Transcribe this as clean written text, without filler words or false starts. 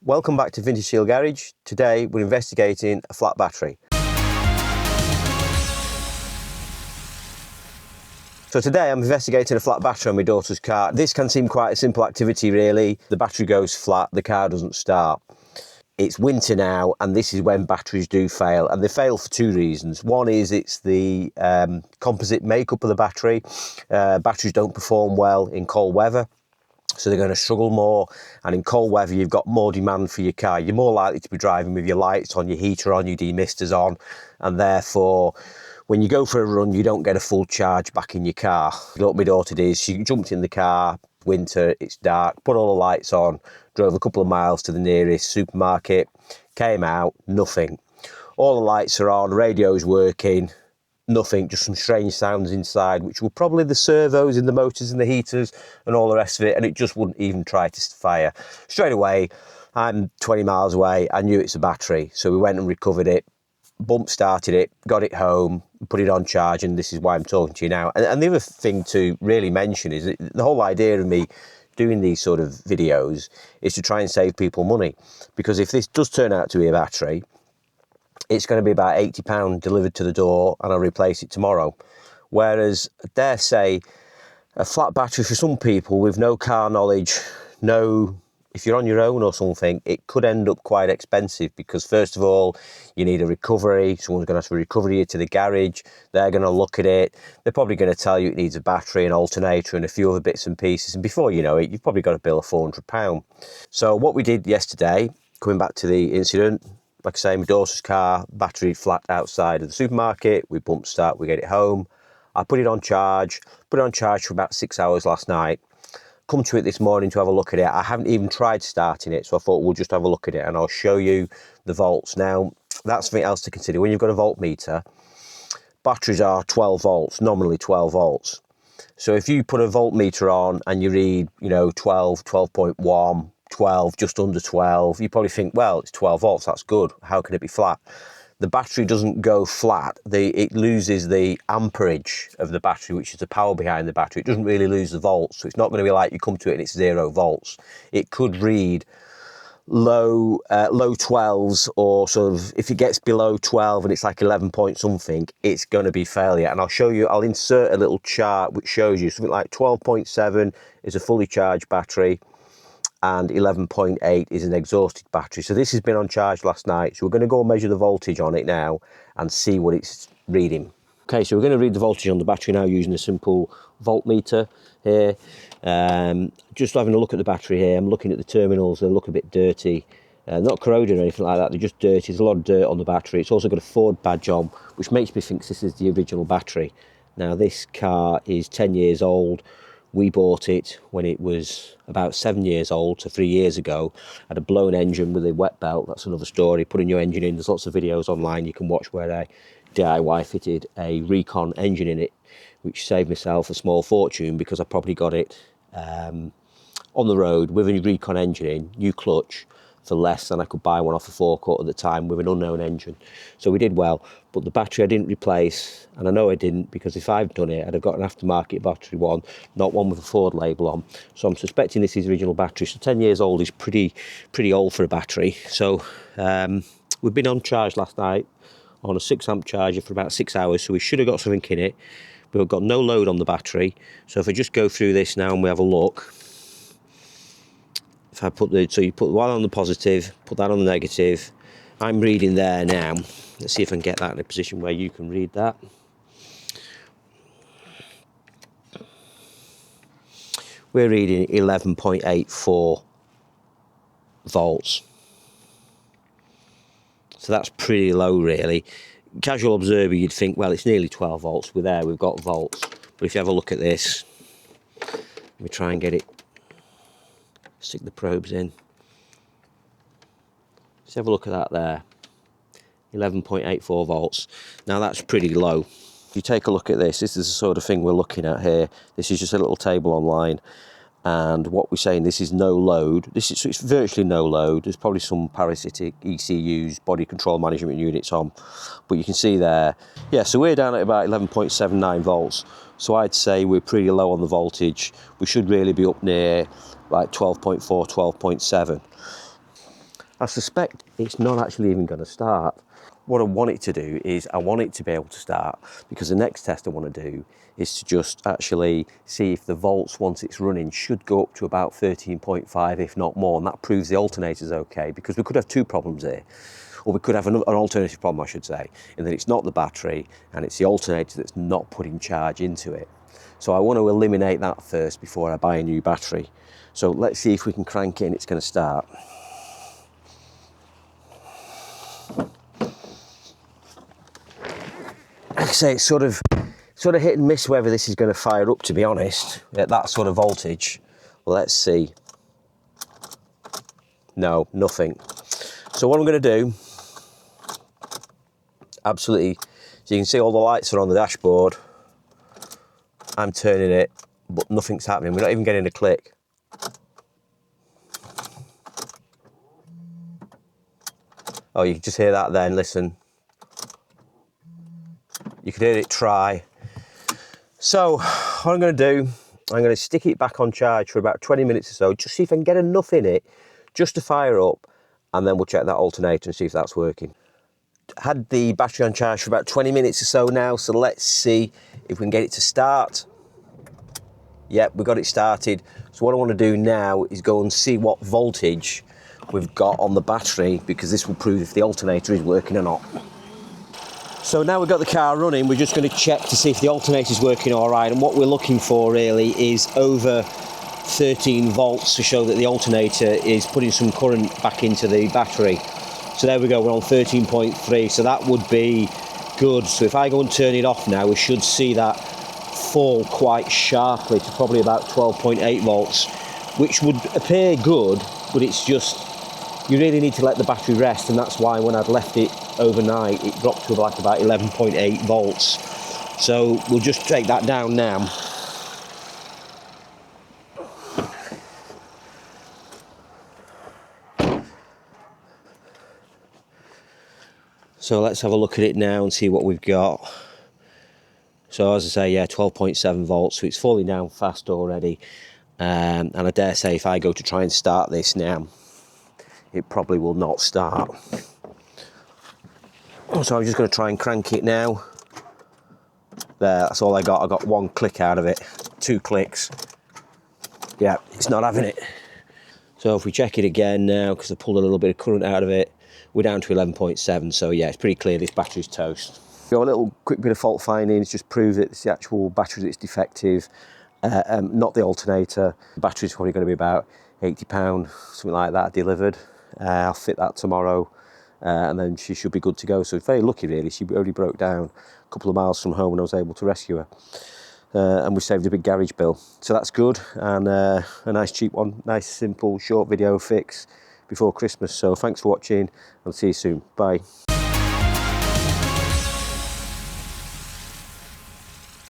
Welcome back to Vintage Seal Garage. Today we're investigating a flat battery. So today I'm investigating a flat battery on my daughter's car. This can seem quite a simple activity really. The battery goes flat, the car doesn't start. It's winter now and this is when batteries do fail, and they fail for two reasons. One is it's the composite makeup of the battery. Batteries don't perform well in cold weather, so they're going to struggle more, and in cold weather you've got more demand for your car. You're more likely to be driving with your lights on, your heater on, your demisters on, and therefore when you go for a run you don't get a full charge back in your car. What my daughter did is she jumped in the car, winter, it's dark, put all the lights on, drove a couple of miles to the nearest supermarket, came out, nothing. All the lights are on, radio's working, nothing, just some strange sounds inside, which were probably the servos in the motors and the heaters and all the rest of it, and it just wouldn't even try to fire. Straight away, I'm 20 miles away, I knew it's a battery, so we went and recovered it, bump started it, got it home, put it on charge, and this is why I'm talking to you now. And the other thing to really mention is that the whole idea of me doing these sort of videos is to try and save people money, because if this does turn out to be a battery, it's going to be about £80 delivered to the door and I'll replace it tomorrow. Whereas, I dare say, a flat battery for some people with no car knowledge, if you're on your own or something, it could end up quite expensive, because first of all, you need a recovery. Someone's going to have to recover you to the garage. They're going to look at it. They're probably going to tell you it needs a battery, an alternator and a few other bits and pieces. And before you know it, you've probably got a bill of £400. So what we did yesterday, coming back to the incident, like I say, my daughter's car, battery flat outside of the supermarket. We bump start, we get it home. I put it on charge for about 6 hours last night. Come to it this morning to have a look at it. I haven't even tried starting it, so I thought we'll just have a look at it and I'll show you the volts. Now, that's something else to consider. When you've got a voltmeter, batteries are 12 volts, nominally 12 volts. So if you put a voltmeter on and you read, 12, 12.1, 12, just under 12, you probably think, well, it's 12 volts, that's good. How can it be flat? The battery doesn't go flat. It loses the amperage of the battery, which is the power behind the battery. It doesn't really lose the volts. So it's not going to be like you come to it and it's 0 volts. It could read low 12s, or sort of, if it gets below 12 and it's like 11 point something, it's going to be failure. And I'll insert a little chart which shows you something like 12.7 is a fully charged battery, and 11.8 is an exhausted battery. So this has been on charge last night. So we're going to go and measure the voltage on it now and see what it's reading. Okay, so we're going to read the voltage on the battery now using a simple voltmeter here. Just having a look at the battery here. I'm looking at the terminals. They look a bit dirty. Not corroded or anything like that. They're just dirty. There's a lot of dirt on the battery. It's also got a Ford badge on, which makes me think this is the original battery. Now, this car is 10 years old. We bought it when it was about 7 years old, so 3 years ago. Had a blown engine with a wet belt. That's another story. Putting your engine in, there's lots of videos online you can watch where I DIY fitted a Recon engine in it, which saved myself a small fortune, because I probably got it on the road with a Recon engine in, new clutch, for less than I could buy one off a forecourt at the time with an unknown engine. So we did well, but the battery I didn't replace, and I know I didn't, because if I'd done it, I'd have got an aftermarket battery one, not one with a Ford label on. So I'm suspecting this is the original battery. So 10 years old is pretty old for a battery. So we've been on charge last night on a 6 amp charger for about 6 hours, so we should have got something in it, but we've got no load on the battery. So if I just go through this now and we have a look, if I so you put one on the positive, put that on the negative. I'm reading there now. Let's see if I can get that in a position where you can read that. We're reading 11.84 volts. So that's pretty low, really. Casual observer, you'd think, well, it's nearly 12 volts. We're there, we've got volts. But if you have a look at this, let me try and get it. Stick the probes in. Let's have a look at that there. 11.84 volts. Now that's pretty low. If you take a look at this, this is the sort of thing we're looking at here. This is just a little table online, and what we're saying, this is no load. It's virtually no load. There's probably some parasitic ECUs, body control management units on, but you can see there, yeah, so we're down at about 11.79 volts. So I'd say we're pretty low on the voltage. We should really be up near like 12.4, 12.7. I suspect it's not actually even going to start. What I want it to do is I want it to be able to start, because the next test I want to do is to just actually see if the volts, once it's running, should go up to about 13.5, if not more, and that proves the alternator's okay, because we could have two problems here. Or we could have an alternative problem, I should say, in that it's not the battery and it's the alternator that's not putting charge into it. So I want to eliminate that first before I buy a new battery. So let's see if we can crank it and it's going to start. Like I say, it's sort of hit and miss whether this is going to fire up, to be honest, at that sort of voltage. Well, let's see. No, nothing. So what I'm going to do, absolutely, so you can see all the lights are on the dashboard. I'm turning it, but nothing's happening. We're not even getting a click. Oh, you can just hear that then, listen. You can hear it try. So what I'm going to do, I'm going to stick it back on charge for about 20 minutes or so, just see if I can get enough in it just to fire up, and then we'll check that alternator and see if that's working. Had the battery on charge for about 20 minutes or so now, so let's see if we can get it to start. Yep, we've got it started. So what I want to do now is go and see what voltage we've got on the battery, because this will prove if the alternator is working or not. So now we've got the car running, we're just going to check to see if the alternator is working all right, and what we're looking for really is over 13 volts to show that the alternator is putting some current back into the battery. So there we go, we're on 13.3, so that would be good. So if I go and turn it off now, we should see that fall quite sharply to probably about 12.8 volts, which would appear good, but it's just, you really need to let the battery rest, and that's why when I'd left it overnight, it dropped to like about 11.8 volts. So we'll just take that down now. So let's have a look at it now and see what we've got. So as I say, yeah, 12.7 volts, so it's falling down fast already. And I dare say if I go to try and start this now, it probably will not start. So I'm just going to try and crank it now. There, that's all I got. I got one click out of it, 2 clicks. Yeah, it's not having it. So if we check it again now, because I pulled a little bit of current out of it, we're down to 11.7. So yeah, it's pretty clear this battery's toast. Got a little quick bit of fault finding to just prove that it's the actual battery that's defective, not the alternator. The battery's probably going to be about £80, something like that, delivered. I'll fit that tomorrow, and then she should be good to go. So very lucky really, she only broke down a couple of miles from home and I was able to rescue her. And we saved a big garage bill. So that's good, and a nice cheap one, nice simple short video fix before Christmas. So thanks for watching, and see you soon. Bye.